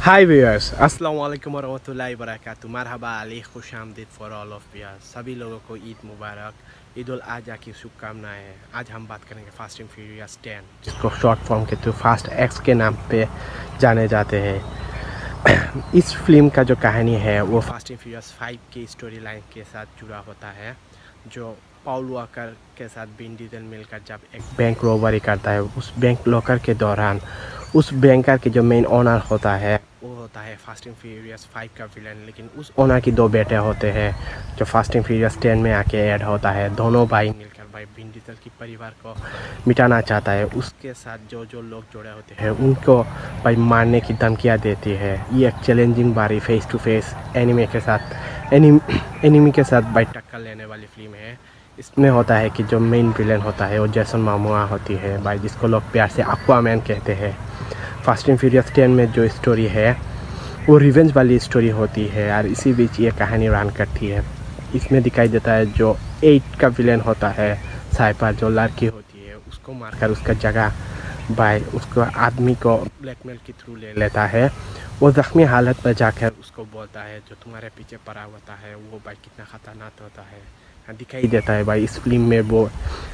हाय viewers, अस्सलाम वालेकुम वरहमतुल्लाहि वबरकातुहू। मरहबा अलैह, खुश आमदीद फॉर ऑल ऑफ व्यूअर्स। सभी लोगों को ईद मुबारक, ईद उल अज़हा की शुभकामनाएं हैं। आज हम बात करेंगे फास्ट एंड फ्यूरियस 10, जिसको शॉर्ट फॉर्म के थ्रू फास्ट एक्स के नाम पे जाने जाते हैं। इस फिल्म का जो कहानी है वो फास्ट एंड फ्यूरियस 5 की स्टोरी लाइन के साथ जुड़ा होता है, जो पॉल वॉकर के साथ विन डीजल मिलकर जब एक बैंक रॉबरी करता है। उस बैंक लॉकर के दौरान उस बैंकर के जो मेन ओनर होता है वो होता है फास्ट एंड फ्यूरियस 5 का विलन, लेकिन उस ओनर की दो बेटे होते हैं जो फास्ट एंड फ्यूरियस 10 में आके ऐड होता है। दोनों भाई मिलकर भाई विन डीजल की परिवार को मिटाना चाहता है। उसके साथ जो जो लोग जुड़े होते हैं उनको भाई मारने की धमकियाँ देती है। ये एक चैलेंजिंग बारी फेस टू फेस एनिमी के साथ भाई टक्कर लेने वाली फिल्म है। इसमें होता है कि जो मेन विलन होता है वो जैसन मामोआ होती है भाई, जिसको लोग प्यार से एक्वामैन कहते हैं। फास्ट एंड फ्यूरियस 10 में जो स्टोरी है वो रिवेंज वाली स्टोरी होती है और इसी बीच ये कहानी रन करती है। इसमें दिखाई देता है जो 8 का विलन होता है साइपर, जो लड़की होती है उसको मारकर उसका जगह भाई उसको आदमी को ब्लैकमेल के थ्रू ले लेता है। वो ज़ख्मी हालत में जाकर उसको बोलता है जो तुम्हारे पीछे पड़ा होता है वो भाई कितना ख़तरनाक होता है। दिखाई देता है भाई इस फिल्म में वो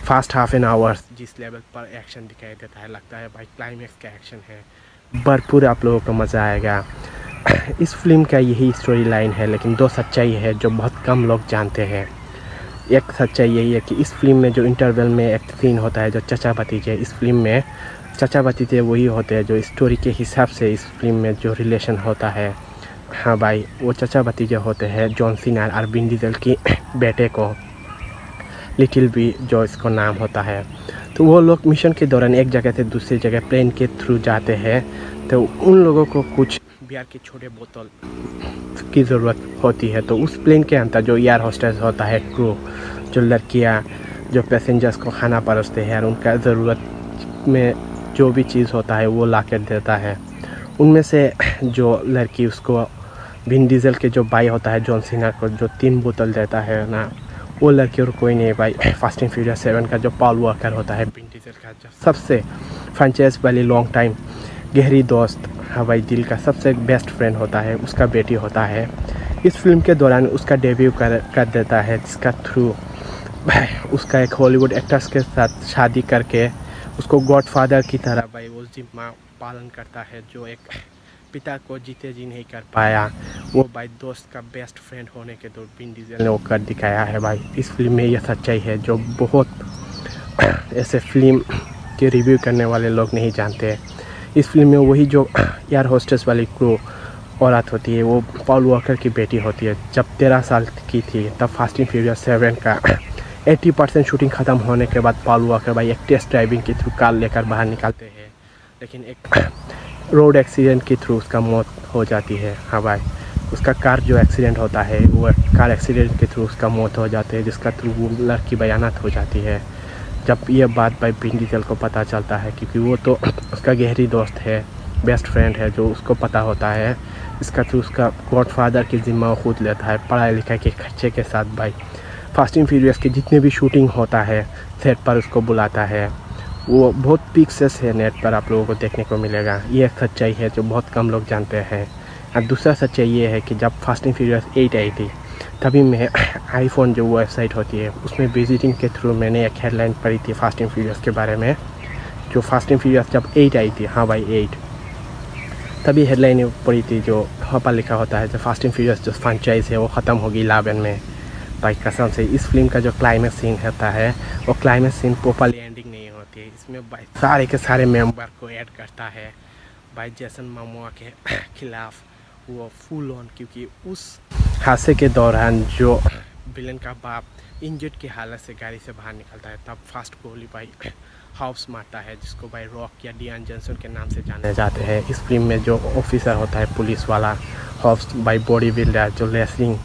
फास्ट हाफ एन आवर्स जिस लेवल पर एक्शन दिखाई देता है, लगता है भाई क्लाइमेक्स का एक्शन है। भरपूर आप लोगों को मज़ा आएगा। इस फिल्म का यही स्टोरी लाइन है, लेकिन दो सच्चाई है जो बहुत कम लोग जानते हैं। एक सच्चाई यही है कि इस फिल्म में जो इंटरवल में एक सीन होता है जो चचा भतीजे, इस फिल्म में चचा भतीजे वही होते हैं जो स्टोरी के हिसाब से इस फिल्म में जो रिलेशन होता है। हाँ भाई, वो चचा भतीजे होते हैं जॉन सीना और विन डीजल की बेटे को लिटिल बी जो इसको नाम होता है। तो वो लोग मिशन के दौरान एक जगह से दूसरी जगह प्लेन के थ्रू जाते हैं, तो उन लोगों को कुछ बियर के छोटे बोतल की ज़रूरत होती है। तो उस प्लेन के अंदर जो एयर होस्टेस होता है, क्रू, जो लड़कियाँ जो पैसेंजर्स को खाना परोसते हैं और उनका ज़रूरत में जो भी चीज़ होता है वो ला कर देता है। उनमें से जो लड़की उसको विन डीजल के जो भाई होता है जॉन सीना को जो 3 बोतल देता है ना, वो लड़की और कोई नहीं भाई, फास्ट एंड फ्यूरियस 7 का जो पॉल वॉकर होता है विन डीजल का जो सबसे फ्रेंचाइज वाली लॉन्ग टाइम गहरी दोस्त, हाँ भाई, दिल का सबसे बेस्ट फ्रेंड होता है, उसका बेटी होता है। इस फिल्म के दौरान उसका डेब्यू कर देता है, जिसका थ्रू उसका एक हॉलीवुड एक्ट्रेस के साथ शादी करके उसको गॉडफादर की तरह भाई वो जिम्मा पालन करता है। जो एक पिता को जीते जी नहीं कर पाया, वो भाई दोस्त का बेस्ट फ्रेंड होने के तो विन डीजल ने वो कर दिखाया है भाई। इस फिल्म में यह सच्चाई है जो बहुत ऐसे फिल्म के रिव्यू करने वाले लोग नहीं जानते। इस फिल्म में वही जो एयर होस्टेस वाली क्रू औरत होती है वो पॉल वॉकर की बेटी होती है। जब 13 साल की थी तब फास्ट एंड फ्यूरियस 7 का 80% शूटिंग ख़त्म होने के बाद पॉल वॉकर भाई एक टेस्ट ड्राइविंग के थ्रू कार लेकर बाहर निकलते हैं, लेकिन एक रोड एक्सीडेंट के थ्रू उसका मौत हो जाती है। हाँ भाई, उसका कार जो एक्सीडेंट होता है वो कार एक्सीडेंट के थ्रू उसका मौत हो जाती है, जिसका थ्रू वो लड़की बयानात हो जाती है। जब ये बात भाई विन डीजल को पता चलता है, क्योंकि वो तो उसका गहरी दोस्त है, बेस्ट फ्रेंड है, जो उसको पता होता है, इसका थ्रू उसका गॉडफादर की जिम्मा वो खुद लेता है पढ़ाई लिखाई के खर्चे के साथ। भाई फास्ट एंड फ्यूरियस के जितने भी शूटिंग होता है सेट पर उसको बुलाता है। वो बहुत पिक्चर्स है नेट पर आप लोगों को देखने को मिलेगा। ये एक सच्चाई है जो बहुत कम लोग जानते हैं। और दूसरा सच्चाई ये है कि जब फास्ट एंड फ्यूरियस 8 आई थी तभी मैं आईफोन जो वेबसाइट होती है उसमें विजिटिंग के थ्रू मैंने एक हेडलाइन पढ़ी थी फास्ट एंड फ्यूरियस के बारे में। जो फास्ट एंड फ्यूरियस जब 8 आई थी, हाँ भाई 8, तभी हेडलाइन पढ़ी थी जो वहाँ पर लिखा होता है जो फास्ट एंड फ्यूरियस जो फ्रेंचाइज है वो ख़त्म होगी 11 में। भाई कसम से इस फिल्म का जो क्लाइमेक्स सीन होता है वो क्लाइमेक्स सीन प्रॉपर्ली एंडिंग नहीं होती है। इसमें भाई सारे के सारे मेंबर को ऐड करता है भाई जैसन मामोआ के खिलाफ वो फुल ऑन, क्योंकि उस हादसे के दौरान जो विलन का बाप इंजर्ड की हालत से गाड़ी से बाहर निकलता है तब फास्ट गोली भाई हाउस मारता है, जिसको भाई रॉक या डियान जॉनसन के नाम से जाने जाते हैं। इस फिल्म में जो ऑफिसर होता है पुलिस वाला हाउस भाई बॉडी बिल्डर जो लेसलिंग,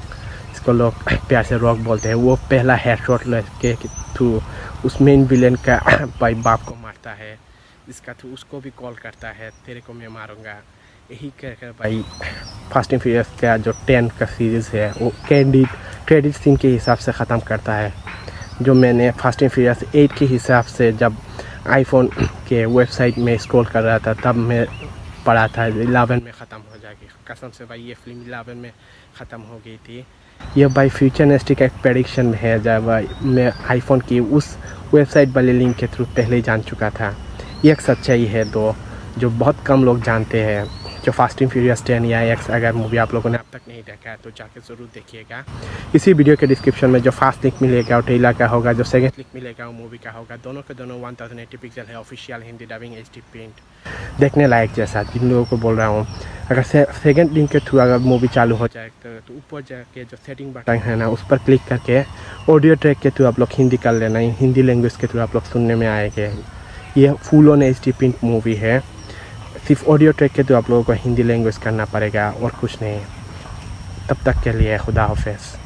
इसको लोग प्यार से रॉक बोलते हैं, वो पहला हेडशॉट लेके थ्रू उस मेन विलेन का भाई बाप को मारता है। इसका थ्रू उसको भी कॉल करता है तेरे को मैं मारूंगा। यही कहकर भाई फास्ट एंड फ्यूरियस का जो 10 का सीरीज़ है वो क्रेडिट सीन के हिसाब से ख़त्म करता है। जो मैंने फास्ट एंड फ्यूरियस 8 के हिसाब से जब आईफोन के वेबसाइट में स्क्रॉल कर रहा था तब मैं पड़ा था 11 में ख़त्म हो जाएगी। कसम से भाई ये फिल्म 11 में ख़त्म हो गई थी। ये भाई फ्यूचरिस्टिक का एक प्रेडिक्शन है, जब मैं आईफोन की उस वेबसाइट वाले लिंक के थ्रू पहले ही जान चुका था। ये एक सच्चाई है दो जो बहुत कम लोग जानते हैं। जो फास्ट एंड फ्यूरियस 10 या एक्स अगर मूवी आप लोगों ने अब तक नहीं देखा है तो जाके ज़रूर देखिएगा। इसी वीडियो के डिस्क्रिप्शन में जो फर्स्ट लिंक मिलेगा वो ट्रेलर का होगा, जो सेकंड लिंक मिलेगा वो मूवी का होगा। दोनों के दोनों 1080 पिक्सल है, official Hindi dubbing HD print देखने लायक जैसा। जिन लोगों को बोल रहा हूँ अगर सेकंड लिंक के थ्रू अगर मूवी चालू हो जाए तो ऊपर जाके जो सेटिंग बटन है ना उस पर क्लिक करके ऑडियो ट्रैक के थ्रू आप लोग हिंदी कर लेना, हिंदी लैंग्वेज के थ्रू आप लोग सुनने में आएंगे। ये full on HD print movie है, सिर्फ ऑडियो ट्रैक के थ्रू आप लोगों को हिंदी लैंग्वेज करना पड़ेगा और कुछ नहीं। तब तक के लिए खुदा हाफिज़।